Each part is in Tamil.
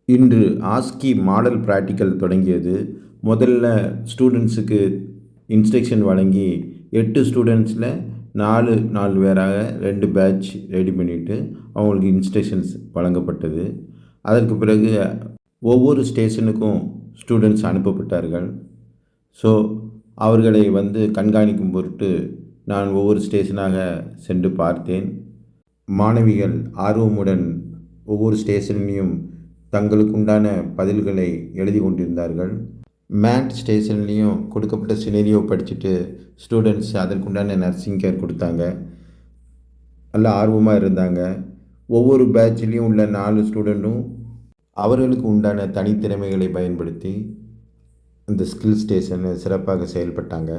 இன்று ஆஸ்கி மாடல் பிராக்டிக்கல் தொடங்கியது. முதல்ல ஸ்டூடெண்ட்ஸுக்கு இன்ஸ்ட்ரக்ஷன் வழங்கி 8 ஸ்டூடெண்ட்ஸில் 4 4 பேராக 2 பேட்ச் ரெடி பண்ணிவிட்டு அவங்களுக்கு இன்ஸ்ட்ரக்ஷன்ஸ் வழங்கப்பட்டது. அதற்கு பிறகு ஒவ்வொரு ஸ்டேஷனுக்கும் ஸ்டூடெண்ட்ஸ் அனுப்பப்பட்டார்கள். ஸோ அவர்களை கண்காணிக்கும் பொருட்டு நான் ஒவ்வொரு ஸ்டேஷனாக சென்று பார்த்தேன். மாணவிகள் ஆர்வமுடன் ஒவ்வொரு ஸ்டேஷன்லேயும் தங்களுக்கு உண்டான பதில்களை எழுதி கொண்டிருந்தார்கள். மேட் ஸ்டேஷன்லேயும் கொடுக்கப்பட்ட சினேரியோ படிச்சுட்டு ஸ்டூடெண்ட்ஸ் அதற்குண்டான நர்சிங் கேர் கொடுத்தாங்க. நல்லா ஆர்வமாக இருந்தாங்க. ஒவ்வொரு பேட்ச்லேயும் உள்ள 4 ஸ்டூடெண்ட்டும் அவர்களுக்கு உண்டான தனித்திறமைகளை பயன்படுத்தி அந்த ஸ்கில் ஸ்டேஷனை சிறப்பாக செயல்பட்டாங்க.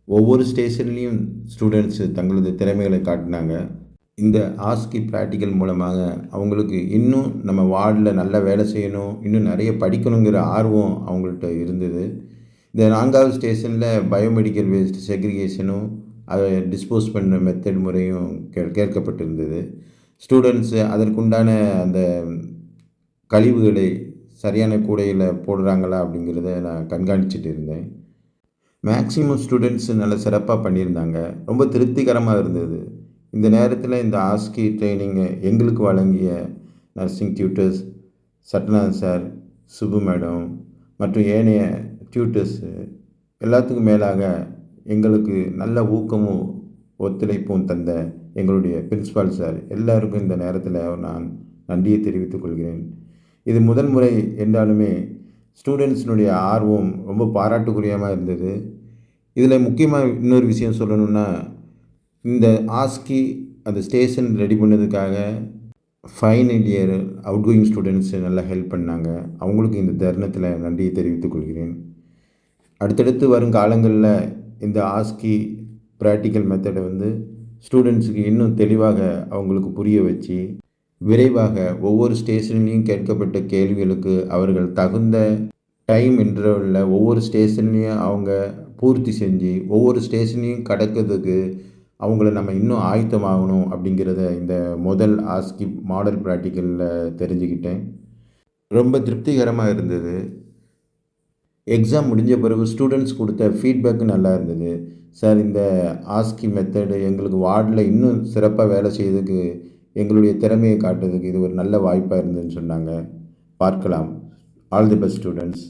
ஒவ்வொரு ஸ்டேஷன்லேயும் ஸ்டூடெண்ட்ஸு தங்களது திறமைகளை காட்டினாங்க. இந்த ஆஸ்கி பிராக்டிக்கல் மூலமாக அவங்களுக்கு இன்னும் நம்ம வார்டில் நல்லா வேலை செய்யணும், இன்னும் நிறைய படிக்கணுங்கிற ஆர்வம் அவங்கள்ட்ட இருந்தது. இந்த 4வது ஸ்டேஷனில் பயோமெடிக்கல் வேஸ்ட் செக்ரிகேஷனும் அதை டிஸ்போஸ் பண்ண மெத்தட் முறையும் கேட்கப்பட்டிருந்தது. ஸ்டூடெண்ட்ஸு அதற்குண்டான அந்த கழிவுகளை சரியான கூடையில் போடுறாங்களா அப்படிங்கிறத நான் கண்காணிச்சிட்டு இருந்தேன். மேக்ஸிமம் ஸ்டூடெண்ட்ஸு நல்லா சிறப்பாக பண்ணியிருந்தாங்க. ரொம்ப திருப்திகரமாக இருந்தது. இந்த நேரத்தில் இந்த ஆஸ்கி ட்ரைனிங்கை எங்களுக்கு வழங்கிய nursing tutors Sathyanathan sir, Subbu madam மற்றும் ஏனைய டியூட்டர்ஸு எல்லாத்துக்கும் மேலாக எங்களுக்கு நல்ல ஊக்கமும் ஒத்துழைப்பும் தந்த எங்களுடைய பிரின்ஸ்பால் சார் எல்லாருக்கும் இந்த நேரத்தில் நான் நன்றியை தெரிவித்துக் கொள்கிறேன். இது முதல் முறை என்றாலுமே ஸ்டூடெண்ட்ஸினுடைய ஆர்வம் ரொம்ப பாராட்டுக்குரியமாக இருந்தது. இதில் முக்கியமாக இன்னொரு விஷயம் சொல்லணுன்னா, இந்த ஆஸ்கி அந்த ஸ்டேஷன் ரெடி பண்ணதுக்காக ஃபைனல் இயர் அவுட்கோயிங் ஸ்டூடெண்ட்ஸு நல்லா ஹெல்ப் பண்ணாங்க. அவங்களுக்கு இந்த தருணத்தில் நன்றியை தெரிவித்துக் கொள்கிறேன். அடுத்தடுத்து வரும் காலங்களில் இந்த ஆஸ்கி ப்ராக்டிக்கல் மெத்தடை ஸ்டூடெண்ட்ஸுக்கு இன்னும் தெளிவாக அவங்களுக்கு புரிய வச்சு விரைவாக ஒவ்வொரு ஸ்டேஷன்லேயும் கேட்கப்பட்ட கேள்விகளுக்கு அவர்கள் தகுந்த டைம் இன்டர்வலில் ஒவ்வொரு ஸ்டேஷன்லேயும் அவங்க பூர்த்தி செஞ்சு ஒவ்வொரு ஸ்டேஷனையும் கடக்கிறதுக்கு அவங்கள நம்ம இன்னும் ஆயத்தமாகணும் அப்படிங்கிறத இந்த முதல் ஆஸ்கி மாடல் ப்ராக்டிக்கலில் தெரிஞ்சுக்கிட்டேன். ரொம்ப திருப்திகரமாக இருந்தது. எக்ஸாம் முடிஞ்ச பிறகு ஸ்டூடெண்ட்ஸ் கொடுத்த ஃபீட்பேக்கும் நல்லா இருந்தது. சார், இந்த ஆஸ்கி மெத்தடு எங்களுக்கு வார்டில் இன்னும் சிறப்பாக வேலை செய்யறதுக்கு, எங்களுடைய திறமையை காட்டுறதுக்கு இது ஒரு நல்ல வாய்ப்பாக இருந்ததுன்னு சொன்னாங்க. பார்க்கலாம். All the best students.